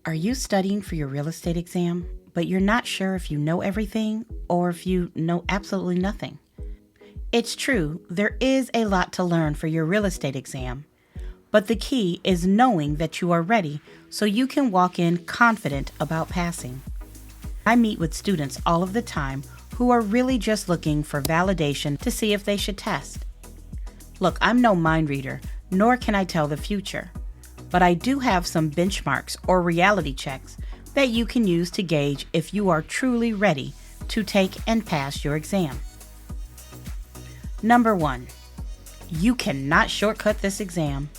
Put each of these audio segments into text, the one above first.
Are you studying for your real estate exam, but you're not sure if you know everything or if you know absolutely nothing? It's true, there is a lot to learn for your real estate exam, but the key is knowing that you are ready so you can walk in confident about passing. I meet with students all of the time who are really just looking for validation to see if they should test. Look, I'm no mind reader, nor can I tell the future, but I do have some benchmarks or reality checks that you can use to gauge if you are truly ready to take and pass your exam. Number 1, you cannot shortcut this exam.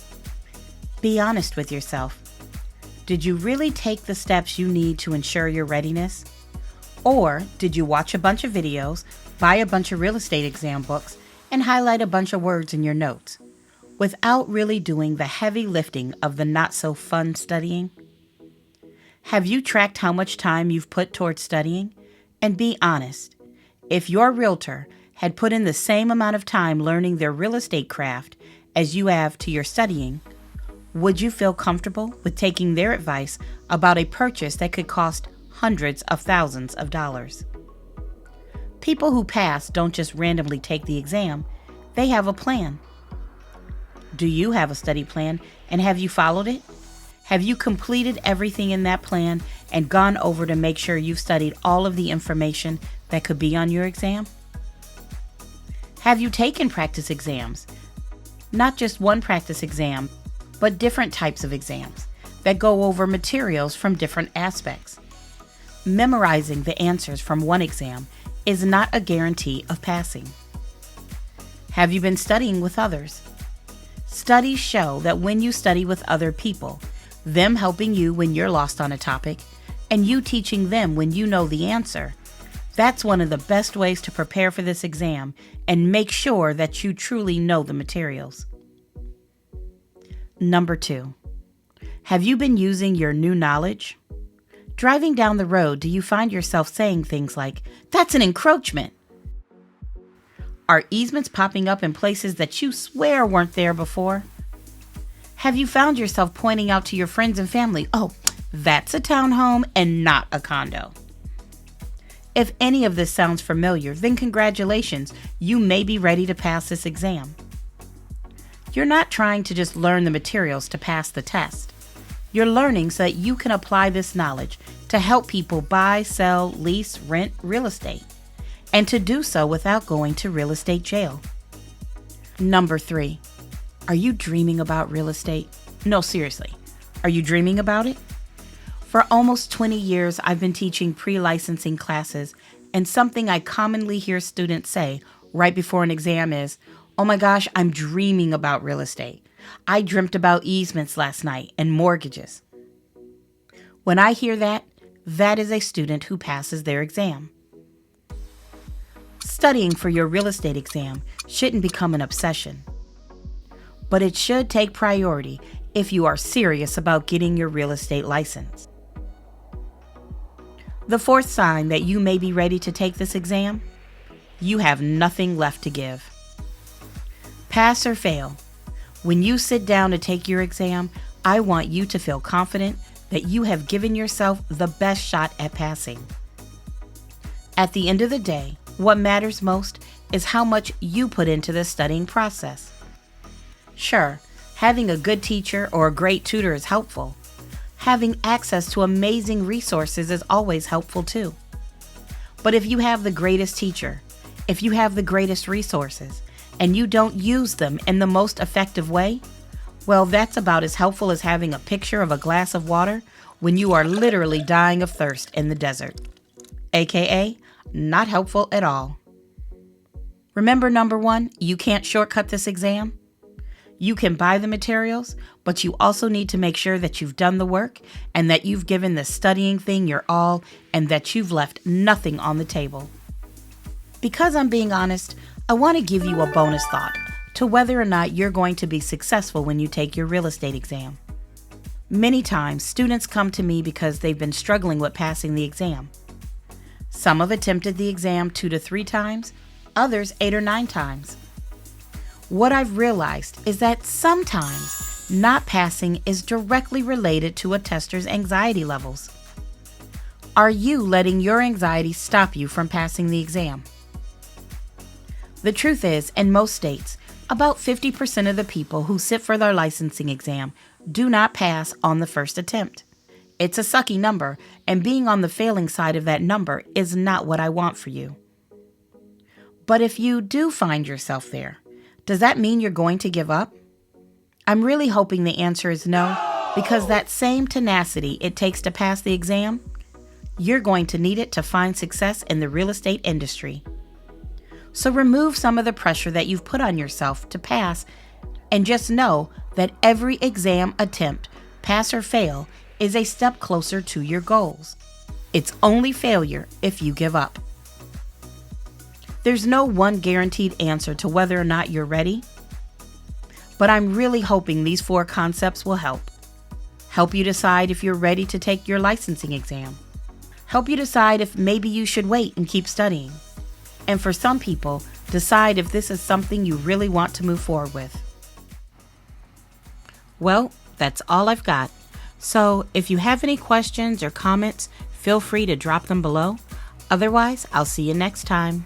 Be honest with yourself. Did you really take the steps you need to ensure your readiness? Or did you watch a bunch of videos, buy a bunch of real estate exam books, and highlight a bunch of words in your notes, without really doing the heavy lifting of the not-so-fun studying? Have you tracked how much time you've put towards studying? And be honest, if your realtor had put in the same amount of time learning their real estate craft as you have to your studying, would you feel comfortable with taking their advice about a purchase that could cost hundreds of thousands of dollars? People who pass don't just randomly take the exam, they have a plan. Do you have a study plan, and have you followed it? Have you completed everything in that plan and gone over to make sure you've studied all of the information that could be on your exam? Have you taken practice exams? Not just one practice exam, but different types of exams that go over materials from different aspects. Memorizing the answers from one exam is not a guarantee of passing. Have you been studying with others? Studies show that when you study with other people, them helping you when you're lost on a topic, and you teaching them when you know the answer, that's one of the best ways to prepare for this exam and make sure that you truly know the materials. Number 2, have you been using your new knowledge? Driving down the road, do you find yourself saying things like, "That's an encroachment"? Are easements popping up in places that you swear weren't there before? Have you found yourself pointing out to your friends and family, "Oh, that's a townhome and not a condo"? If any of this sounds familiar, then congratulations, you may be ready to pass this exam. You're not trying to just learn the materials to pass the test. You're learning so that you can apply this knowledge to help people buy, sell, lease, rent real estate, and to do so without going to real estate jail. Number 3, are you dreaming about real estate? No, seriously, are you dreaming about it? For almost 20 years, I've been teaching pre-licensing classes, and something I commonly hear students say right before an exam is, "Oh my gosh, I'm dreaming about real estate. I dreamt about easements last night and mortgages." When I hear that, that is a student who passes their exam. Studying for your real estate exam shouldn't become an obsession, but it should take priority if you are serious about getting your real estate license. The 4th sign that you may be ready to take this exam: you have nothing left to give. Pass or fail, when you sit down to take your exam, I want you to feel confident that you have given yourself the best shot at passing. At the end of the day, what matters most is how much you put into the studying process. Sure, having a good teacher or a great tutor is helpful. Having access to amazing resources is always helpful too. But if you have the greatest teacher, if you have the greatest resources, and you don't use them in the most effective way, well, that's about as helpful as having a picture of a glass of water when you are literally dying of thirst in the desert. AKA, not helpful at all. Remember number 1, you can't shortcut this exam. You can buy the materials, but you also need to make sure that you've done the work and that you've given the studying thing your all and that you've left nothing on the table. Because I'm being honest, I want to give you a bonus thought to whether or not you're going to be successful when you take your real estate exam. Many times, students come to me because they've been struggling with passing the exam. Some have attempted the exam 2 to 3 times, others 8 or 9 times. What I've realized is that sometimes not passing is directly related to a tester's anxiety levels. Are you letting your anxiety stop you from passing the exam? The truth is, in most states, about 50% of the people who sit for their licensing exam do not pass on the first attempt. It's a sucky number, and being on the failing side of that number is not what I want for you. But if you do find yourself there, does that mean you're going to give up? I'm really hoping the answer is no, because that same tenacity it takes to pass the exam, you're going to need it to find success in the real estate industry. So remove some of the pressure that you've put on yourself to pass, and just know that every exam attempt, pass or fail, is a step closer to your goals. It's only failure if you give up. There's no one guaranteed answer to whether or not you're ready, but I'm really hoping these 4 concepts will help you decide if you're ready to take your licensing exam, help you decide if maybe you should wait and keep studying, and for some people, decide if this is something you really want to move forward with. Well, that's all I've got. So if you have any questions or comments, feel free to drop them below. Otherwise, I'll see you next time.